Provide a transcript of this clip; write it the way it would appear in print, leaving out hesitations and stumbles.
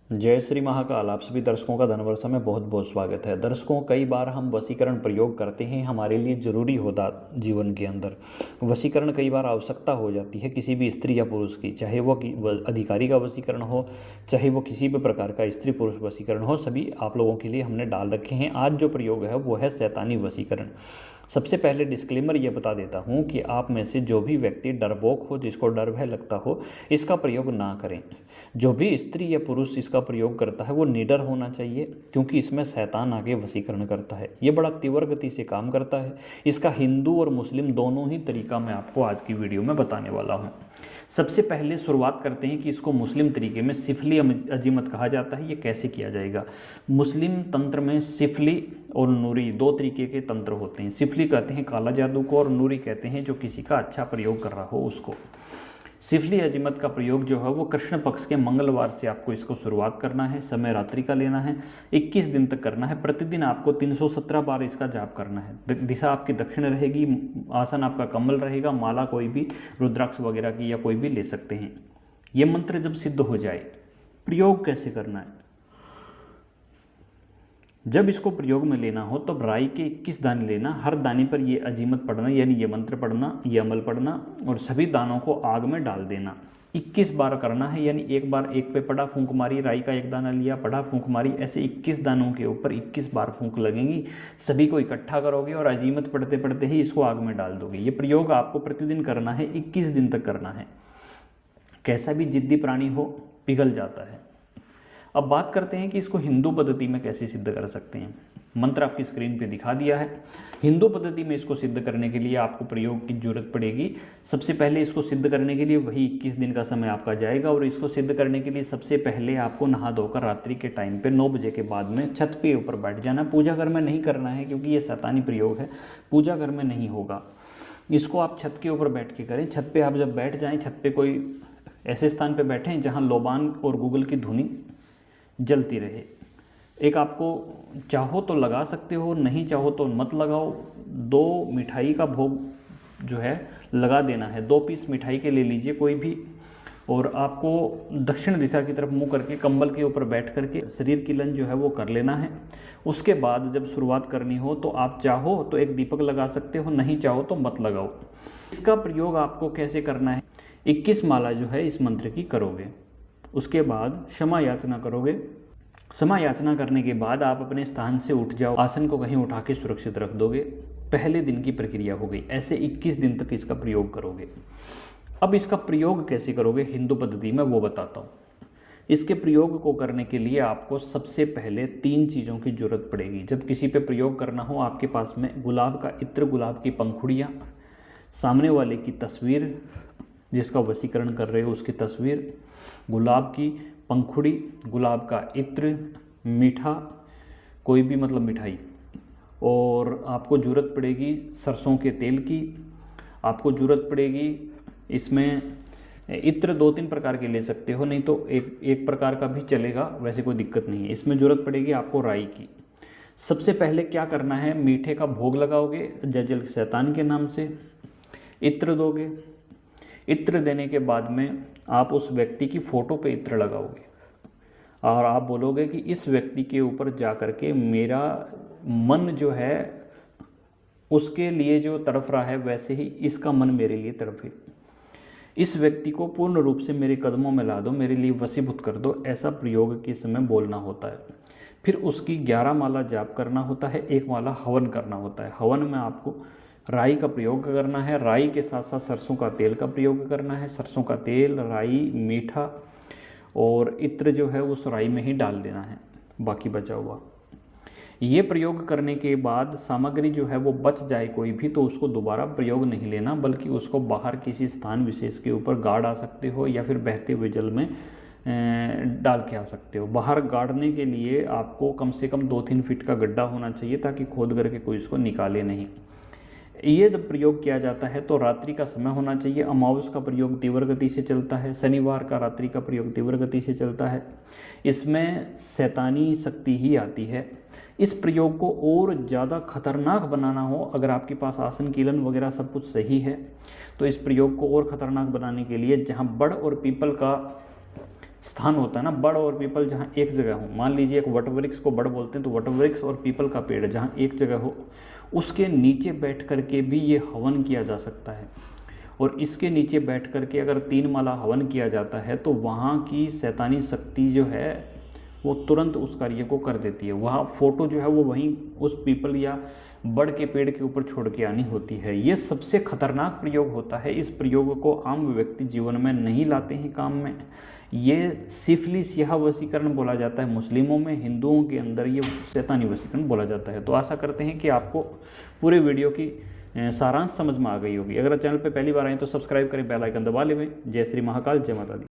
जय श्री महाकाल। आप सभी दर्शकों का धनुवर्षा में बहुत बहुत स्वागत है। दर्शकों, कई बार हम वशीकरण प्रयोग करते हैं, हमारे लिए ज़रूरी होता जीवन के अंदर वशीकरण कई बार आवश्यकता हो जाती है किसी भी स्त्री या पुरुष की, चाहे वो अधिकारी का वशीकरण हो, चाहे वो किसी भी प्रकार का स्त्री पुरुष वशीकरण हो, सभी आप लोगों के लिए हमने डाल रखे हैं। आज जो प्रयोग है वो है शैतानी वशीकरण। सबसे पहले डिस्क्लेमर ये बता देता हूँ कि आप में से जो भी व्यक्ति डरपोक हो, जिसको डर भय लगता हो, इसका प्रयोग ना करें। जो भी स्त्री या पुरुष इसका प्रयोग करता है वो निडर होना चाहिए, क्योंकि इसमें शैतान आगे वशीकरण करता है। ये बड़ा तीव्र गति से काम करता है। इसका हिंदू और मुस्लिम दोनों ही तरीका मैं आपको आज की वीडियो में बताने वाला हूँ। सबसे पहले शुरुआत करते हैं कि इसको मुस्लिम तरीके में सिफली अजीमत कहा जाता है। ये कैसे किया जाएगा? मुस्लिम तंत्र में सिफली और नूरी दो तरीके के तंत्र होते हैं। सिफली कहते हैं काला जादू को, और नूरी कहते हैं जो किसी का अच्छा प्रयोग कर रहा हो उसको। सिफली अजीमत का प्रयोग जो है वो कृष्ण पक्ष के मंगलवार से आपको इसको शुरुआत करना है। समय रात्रि का लेना है, 21 दिन तक करना है। प्रतिदिन आपको 317 बार इसका जाप करना है। दिशा आपकी दक्षिण रहेगी, आसन आपका कमल रहेगा, माला कोई भी रुद्राक्ष वगैरह की या कोई भी ले सकते हैं। ये मंत्र जब सिद्ध हो जाए, प्रयोग कैसे करना है? जब इसको प्रयोग में लेना हो तो राई के 21 दाने लेना, हर दाने पर ये अजीमत पढ़ना, यानी ये मंत्र पढ़ना, ये अमल पढ़ना, और सभी दानों को आग में डाल देना। 21 बार करना है, यानी एक बार एक पे पड़ा, फूंक मारी, राई का एक दाना लिया, पढ़ा, फूंक मारी, ऐसे 21 दानों के ऊपर 21 बार फूंक लगेंगी। सभी को इकट्ठा करोगे और अजीमत पढ़ते पढ़ते ही इसको आग में डाल दोगे। ये प्रयोग आपको प्रतिदिन करना है, 21 दिन तक करना है। कैसा भी जिद्दी प्राणी हो, पिघल जाता है। अब बात करते हैं कि इसको हिंदू पद्धति में कैसे सिद्ध कर सकते हैं। मंत्र आपकी स्क्रीन पे दिखा दिया है। हिंदू पद्धति में इसको सिद्ध करने के लिए आपको प्रयोग की जरूरत पड़ेगी। सबसे पहले इसको सिद्ध करने के लिए वही 21 दिन का समय आपका जाएगा, और इसको सिद्ध करने के लिए सबसे पहले आपको नहा धोकर रात्रि के टाइम पे 9 बजे के बाद में छत पे ऊपर बैठ जाना। पूजा घर में नहीं करना है, क्योंकि ये शैतानी प्रयोग है, पूजा घर में नहीं होगा। इसको आप छत के ऊपर बैठ के करें। छत पे आप जब बैठ जाएँ, छत पे कोई ऐसे स्थान पर बैठें जहाँ लोबान और गूगल की धुनी जलती रहे। एक आपको चाहो तो लगा सकते हो, नहीं चाहो तो मत लगाओ। 2 मिठाई का भोग जो है लगा देना है। 2 पीस मिठाई के ले लीजिए कोई भी, और आपको दक्षिण दिशा की तरफ मुंह करके कंबल के ऊपर बैठ करके शरीर की लन जो है वो कर लेना है। उसके बाद जब शुरुआत करनी हो तो आप चाहो तो एक दीपक लगा सकते हो, नहीं चाहो तो मत लगाओ। इसका प्रयोग आपको कैसे करना है? 21 माला जो है इस मंत्र की करोगे। उसके बाद क्षमा याचना करोगे। क्षमा याचना करने के बाद आप अपने स्थान से उठ जाओ, आसन को कहीं उठा के सुरक्षित रख दोगे। पहले दिन की प्रक्रिया हो गई। ऐसे 21 दिन तक इसका प्रयोग करोगे। अब इसका प्रयोग कैसे करोगे हिंदू पद्धति में, वो बताता हूँ। इसके प्रयोग को करने के लिए आपको सबसे पहले 3 चीज़ों की जरूरत पड़ेगी। जब किसी पे प्रयोग करना हो, आपके पास में गुलाब का इत्र, गुलाब की पंखुड़ियाँ, सामने वाले की तस्वीर, जिसका वशीकरण कर रहे हो उसकी तस्वीर, गुलाब की पंखुड़ी, गुलाब का इत्र, मीठा, कोई भी मतलब मिठाई, और आपको ज़रूरत पड़ेगी सरसों के तेल की। आपको ज़रूरत पड़ेगी इसमें इत्र 2-3 प्रकार के ले सकते हो, नहीं तो एक प्रकार का भी चलेगा, वैसे कोई दिक्कत नहीं है। इसमें ज़रूरत पड़ेगी आपको राई की। सबसे पहले क्या करना है, मीठे का भोग लगाओगे जजल शैतान के नाम से, इत्र दोगे। इत्र देने के बाद में आप उस व्यक्ति की फ़ोटो पे इत्र लगाओगे, और आप बोलोगे कि इस व्यक्ति के ऊपर जा कर के मेरा मन जो है उसके लिए जो तड़फ रहा है, वैसे ही इसका मन मेरे लिए तड़फे। इस व्यक्ति को पूर्ण रूप से मेरे कदमों में ला दो, मेरे लिए वशीभूत कर दो, ऐसा प्रयोग के समय बोलना होता है। फिर उसकी 11 माला जाप करना होता है, 1 माला हवन करना होता है। हवन में आपको राई का प्रयोग करना है। राई के साथ साथ सरसों का तेल का प्रयोग करना है। सरसों का तेल, राई, मीठा और इत्र जो है उस राई में ही डाल देना है, बाकी बचा हुआ। ये प्रयोग करने के बाद सामग्री जो है वो बच जाए कोई भी, तो उसको दोबारा प्रयोग नहीं लेना, बल्कि उसको बाहर किसी स्थान विशेष के ऊपर गाड़ आ सकते हो, या फिर बहते हुए जल में डाल के आ सकते हो। बाहर गाड़ने के लिए आपको कम से कम 2-3 फीट का गड्ढा होना चाहिए, ताकि खोद करके कोई इसको निकाले नहीं। ये जब प्रयोग किया जाता है तो रात्रि का समय होना चाहिए। अमावस का प्रयोग तीव्र गति से चलता है, शनिवार का रात्रि का प्रयोग तीव्र गति से चलता है। इसमें शैतानी शक्ति ही आती है। इस प्रयोग को और ज़्यादा खतरनाक बनाना हो, अगर आपके पास आसन कीलन वगैरह सब कुछ सही है, तो इस प्रयोग को और ख़तरनाक बनाने के लिए जहाँ बड़ और पीपल का स्थान होता है ना, बड़ और पीपल जहाँ एक जगह हो, मान लीजिए एक वटवृक्ष को बड़ बोलते हैं, तो वटवृक्ष और पीपल का पेड़ जहाँ एक जगह हो, उसके नीचे बैठ करके भी ये हवन किया जा सकता है। और इसके नीचे बैठ करके अगर 3 माला हवन किया जाता है तो वहाँ की शैतानी शक्ति जो है वो तुरंत उस कार्य को कर देती है। वहाँ फोटो जो है वो वहीं उस पीपल या बड़ के पेड़ के ऊपर छोड़ के आनी होती है। ये सबसे खतरनाक प्रयोग होता है। इस प्रयोग को आम व्यक्ति जीवन में नहीं लाते हैं काम में। ये सिफिलिस या वशीकरण बोला जाता है मुस्लिमों में, हिंदुओं के अंदर ये शैतानी वशीकरण बोला जाता है। तो आशा करते हैं कि आपको पूरे वीडियो की सारांश समझ में आ गई होगी। अगर चैनल पे पहली बार आए तो सब्सक्राइब करें, बेल आइकन दबा लें। जय श्री महाकाल, जय माता दी।